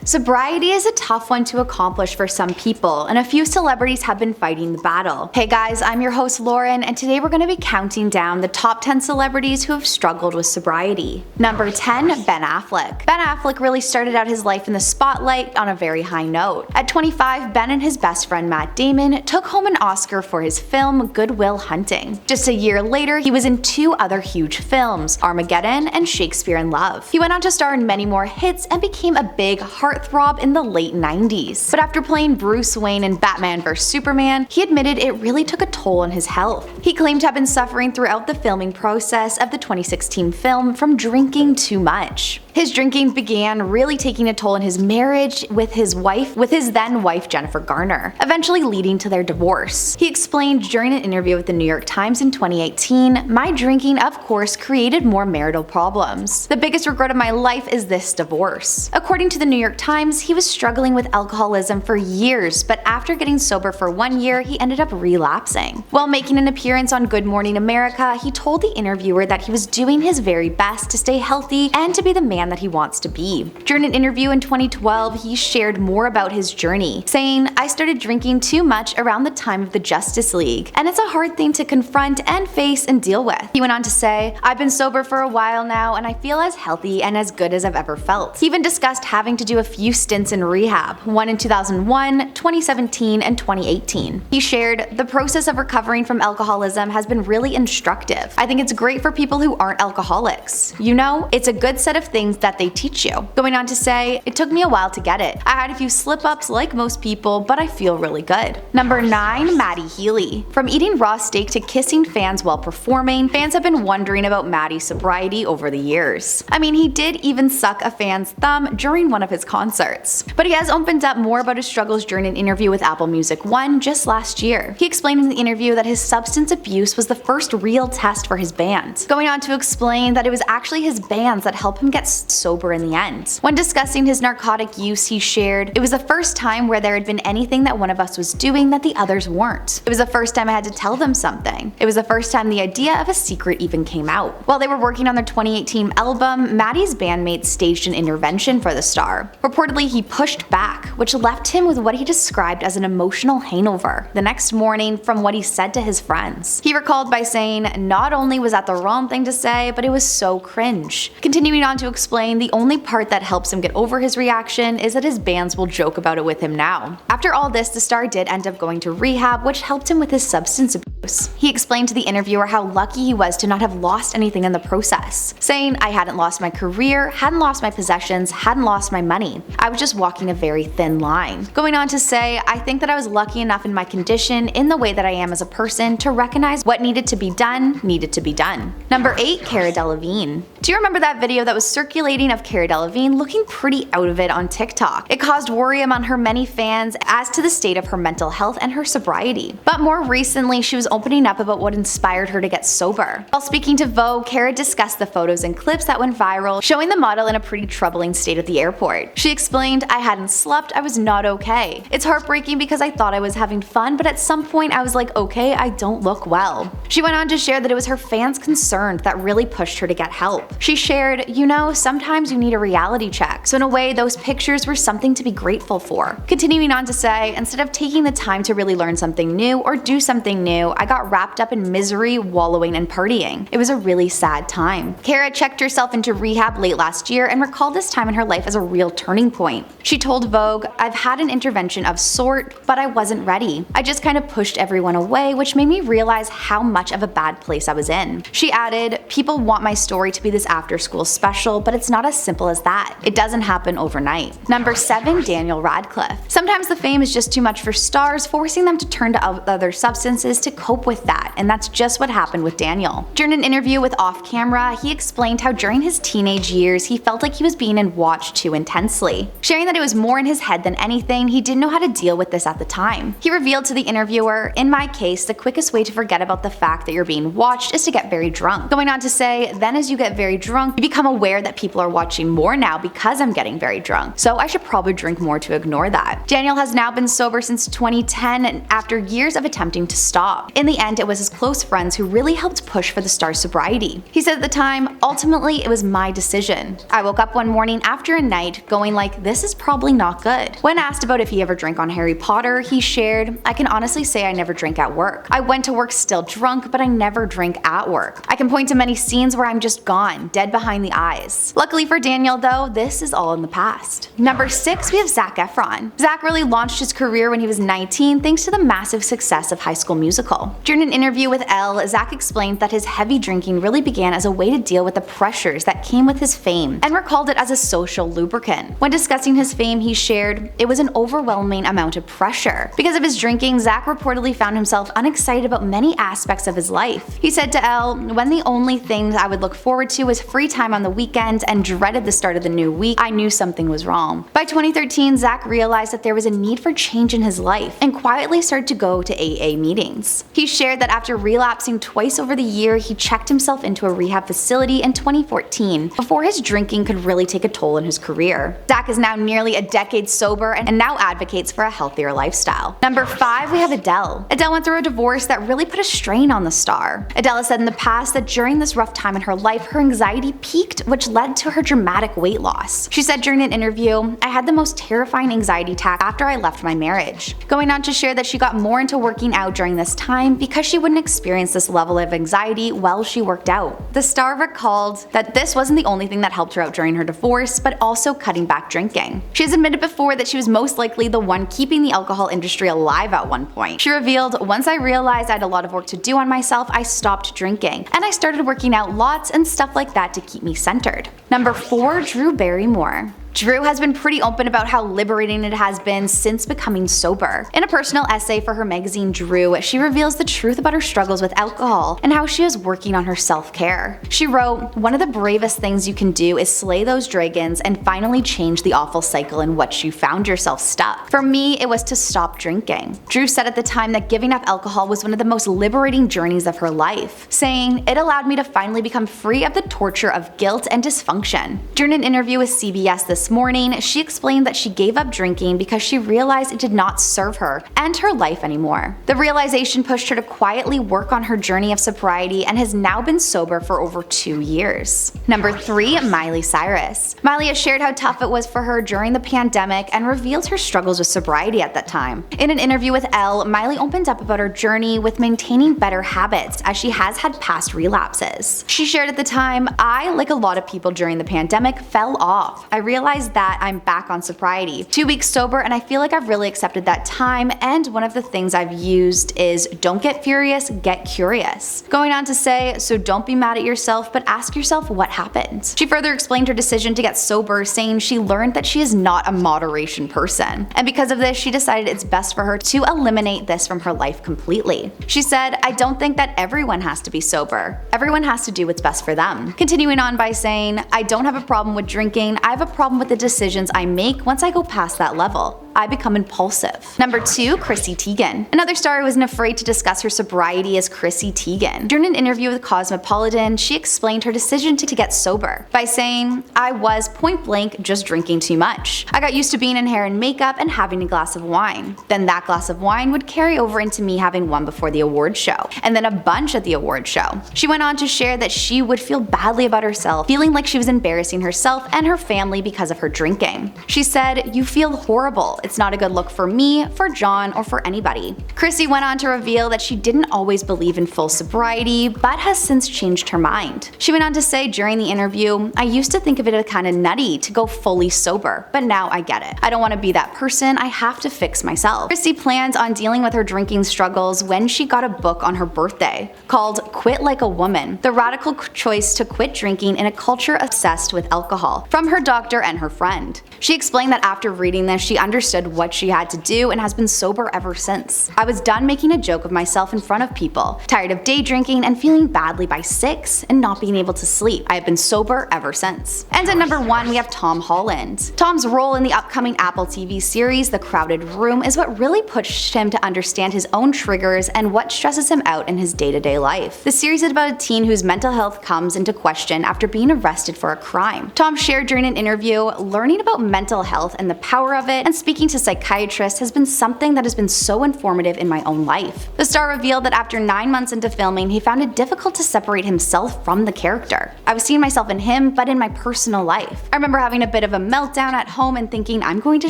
Sobriety is a tough one to accomplish for some people, and a few celebrities have been fighting the battle. Hey guys, I'm your host Lauren, and today we're going to be counting down the top 10 celebrities who have struggled with sobriety. Number 10, Ben Affleck. Ben Affleck really started out his life in the spotlight on a very high note. At 25, Ben and his best friend Matt Damon took home an Oscar for his film Good Will Hunting. Just a year later, he was in two other huge films, Armageddon and Shakespeare in Love. He went on to star in many more hits and became a big heartthrob in the late 90s. But after playing Bruce Wayne in Batman vs Superman, he admitted it really took a toll on his health. He claimed to have been suffering throughout the filming process of the 2016 film from drinking too much. His drinking began really taking a toll on his marriage with his then wife Jennifer Garner, eventually leading to their divorce. He explained during an interview with the New York Times in 2018, "My drinking, of course, created more marital problems. The biggest regret of my life is this divorce." According to the New York Times, he was struggling with alcoholism for years, but after getting sober for 1 year, he ended up relapsing. While making an appearance on Good Morning America, he told the interviewer that he was doing his very best to stay healthy and to be the man that he wants to be. During an interview in 2012, he shared more about his journey, saying, "I started drinking too much around the time of the Justice League, and it's a hard thing to confront and face and deal with." He went on to say, "I've been sober for a while now and I feel as healthy and as good as I've ever felt." He even discussed having to do a few stints in rehab, one in 2001, 2017, and 2018. He shared, "The process of recovering from alcoholism has been really instructive. I think it's great for people who aren't alcoholics. You know, it's a good set of things that they teach you." Going on to say, "It took me a while to get it. I had a few slip-ups like most people, but I feel really good." Number 9, Matty Healy. From eating raw steak to kissing fans while performing, fans have been wondering about Matty's sobriety over the years. I mean, he did even suck a fan's thumb during one of his concerts. But he has opened up more about his struggles during an interview with Apple Music One just last year. He explained in the interview that his substance abuse was the first real test for his band, going on to explain that it was actually his bands that helped him get sober in the end. When discussing his narcotic use, he shared, "It was the first time where there had been anything that one of us was doing that the others weren't. It was the first time I had to tell them something. It was the first time the idea of a secret even came out." While they were working on their 2018 album, Matty's bandmates staged an intervention for the star. Reportedly, he pushed back, which left him with what he described as an emotional hangover the next morning from what he said to his friends. He recalled by saying, "Not only was that the wrong thing to say, but it was so cringe." Continuing on to explain, the only part that helps him get over his reaction is that his bands will joke about it with him now. After all this, the star did end up going to rehab, which helped him with his substance abuse. He explained to the interviewer how lucky he was to not have lost anything in the process, saying, "I hadn't lost my career, hadn't lost my possessions, hadn't lost my money. I was just walking a very thin line." Going on to say, "I think that I was lucky enough in my condition, in the way that I am as a person, to recognize what needed to be done, needed to be done." Number 8, Cara Delevingne. Do you remember that video that was circulating of Cara Delevingne looking pretty out of it on TikTok? It caused worry among her many fans as to the state of her mental health and her sobriety. But more recently, she was opening up about what inspired her to get sober. While speaking to Vogue, Cara discussed the photos and clips that went viral, showing the model in a pretty troubling state at the airport. She explained, "I hadn't slept, I was not okay. It's heartbreaking because I thought I was having fun, but at some point I was like, okay, I don't look well." She went on to share that it was her fans' concern that really pushed her to get help. She shared, "You know, sometimes you need a reality check, so in a way those pictures were something to be grateful for." Continuing on to say, "Instead of taking the time to really learn something new or do something new, I got wrapped up in misery, wallowing, and partying. It was a really sad time." Cara checked herself into rehab late last year and recalled this time in her life as a real turning point. She told Vogue, "I've had an intervention of sort, but I wasn't ready. I just kind of pushed everyone away, which made me realize how much of a bad place I was in." She added, "People want my story to be this after-school special, but it's not as simple as that. It doesn't happen overnight." Number 7, Daniel Radcliffe. Sometimes the fame is just too much for stars, forcing them to turn to other substances to cope with that, and that's just what happened with Daniel. During an interview with Off Camera, he explained how during his teenage years he felt like he was being watched too intensely, sharing that it was more in his head than anything. He didn't know how to deal with this at the time. He revealed to the interviewer, "In my case, the quickest way to forget about the fact that you're being watched is to get very drunk." Going on to say, "Then as you get very drunk, you become aware that people are watching more now because I'm getting very drunk, so I should probably drink more to ignore that." Daniel has now been sober since 2010 after years of attempting to stop. In In the end, it was his close friends who really helped push for the star's sobriety. He said at the time, "Ultimately, it was my decision. I woke up one morning after a night going like, this is probably not good." When asked about if he ever drank on Harry Potter, he shared, "I can honestly say I never drank at work. I went to work still drunk, but I never drink at work. I can point to many scenes where I'm just gone, dead behind the eyes." Luckily for Daniel though, this is all in the past. Number 6, we have Zac Efron. Zac really launched his career when he was 19 thanks to the massive success of High School Musical. During an interview with Elle, Zac explained that his heavy drinking really began as a way to deal with the pressures that came with his fame, and recalled it as a social lubricant. When discussing his fame, he shared, "It was an overwhelming amount of pressure." Because of his drinking, Zac reportedly found himself unexcited about many aspects of his life. He said to Elle, "When the only things I would look forward to was free time on the weekends and dreaded the start of the new week, I knew something was wrong." By 2013, Zac realized that there was a need for change in his life and quietly started to go to AA meetings. He shared that after relapsing twice over the year, he checked himself into a rehab facility in 2014 before his drinking could really take a toll in his career. Zac is now nearly a decade sober and now advocates for a healthier lifestyle. Number 5, we have Adele. Adele went through a divorce that really put a strain on the star. Adele has said in the past that during this rough time in her life, her anxiety peaked, which led to her dramatic weight loss. She said during an interview, "I had the most terrifying anxiety attack after I left my marriage," going on to share that she got more into working out during this time because she wouldn't experience this level of anxiety while she worked out. The star recalled that this wasn't the only thing that helped her out during her divorce, but also cutting back drinking. She has admitted before that she was most likely the one keeping the alcohol industry alive at one point. She revealed, "Once I realized I had a lot of work to do on myself, I stopped drinking, and I started working out lots and stuff like that to keep me centered." Number 4, Drew Barrymore. Drew has been pretty open about how liberating it has been since becoming sober. In a personal essay for her magazine Drew, she reveals the truth about her struggles with alcohol and how she is working on her self-care. She wrote, "One of the bravest things you can do is slay those dragons and finally change the awful cycle in which you found yourself stuck. For me, it was to stop drinking." Drew said at the time that giving up alcohol was one of the most liberating journeys of her life, saying, "It allowed me to finally become free of the torture of guilt and dysfunction." During an interview with CBS this morning, she explained that she gave up drinking because she realized it did not serve her and her life anymore. The realization pushed her to quietly work on her journey of sobriety and has now been sober for over 2 years. Number 3, Miley Cyrus. Miley has shared how tough it was for her during the pandemic and revealed her struggles with sobriety at that time. In an interview with Elle, Miley opened up about her journey with maintaining better habits as she has had past relapses. She shared at the time, "I, like a lot of people during the pandemic, fell off. I realized that I'm back on sobriety. 2 weeks sober and I feel like I've really accepted that time, and one of the things I've used is don't get furious, get curious." Going on to say, "So don't be mad at yourself, but ask yourself what happened." She further explained her decision to get sober, saying she learned that she is not a moderation person, and because of this she decided it's best for her to eliminate this from her life completely. She said, "I don't think that everyone has to be sober. Everyone has to do what's best for them." Continuing on by saying, "I don't have a problem with drinking, I have a problem with the decisions I make once I go past that level. I become impulsive." Number 2, Chrissy Teigen. Another star who isn't afraid to discuss her sobriety is Chrissy Teigen. During an interview with Cosmopolitan, she explained her decision to get sober by saying, "I was point blank just drinking too much. I got used to being in hair and makeup and having a glass of wine. Then that glass of wine would carry over into me having one before the award show, and then a bunch at the award show." She went on to share that she would feel badly about herself, feeling like she was embarrassing herself and her family because of her drinking. She said, "You feel horrible. It's not a good look for me, for John, or for anybody." Chrissy went on to reveal that she didn't always believe in full sobriety, but has since changed her mind. She went on to say during the interview, "I used to think of it as kind of nutty to go fully sober, but now I get it. I don't want to be that person, I have to fix myself." Chrissy plans on dealing with her drinking struggles when she got a book on her birthday called Quit Like a Woman: The Radical Choice to Quit Drinking in a Culture Obsessed with Alcohol, from her doctor and her friend. She explained that after reading this, she understood what she had to do and has been sober ever since. "I was done making a joke of myself in front of people, tired of day drinking and feeling badly by 6 and not being able to sleep. I have been sober ever since." And at number 1, we have Tom Holland. Tom's role in the upcoming Apple TV series The Crowded Room is what really pushed him to understand his own triggers and what stresses him out in his day-to-day life. The series is about a teen whose mental health comes into question after being arrested for a crime. Tom shared during an interview, learning about mental health and the power of it, and speaking speaking to psychiatrists has been something that has been so informative in my own life. The star revealed that after 9 months into filming, he found it difficult to separate himself from the character. I was seeing myself in him, but in my personal life. I remember having a bit of a meltdown at home and thinking I'm going to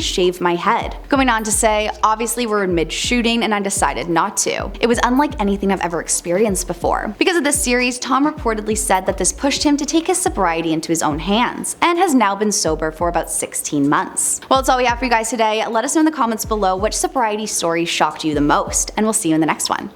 shave my head. Going on to say, obviously we're in mid-shooting and I decided not to. It was unlike anything I've ever experienced before. Because of this series, Tom reportedly said that this pushed him to take his sobriety into his own hands, and has now been sober for about 16 months. Well, that's all we have for you guys today. Let us know in the comments below which sobriety story shocked you the most, and we'll see you in the next one.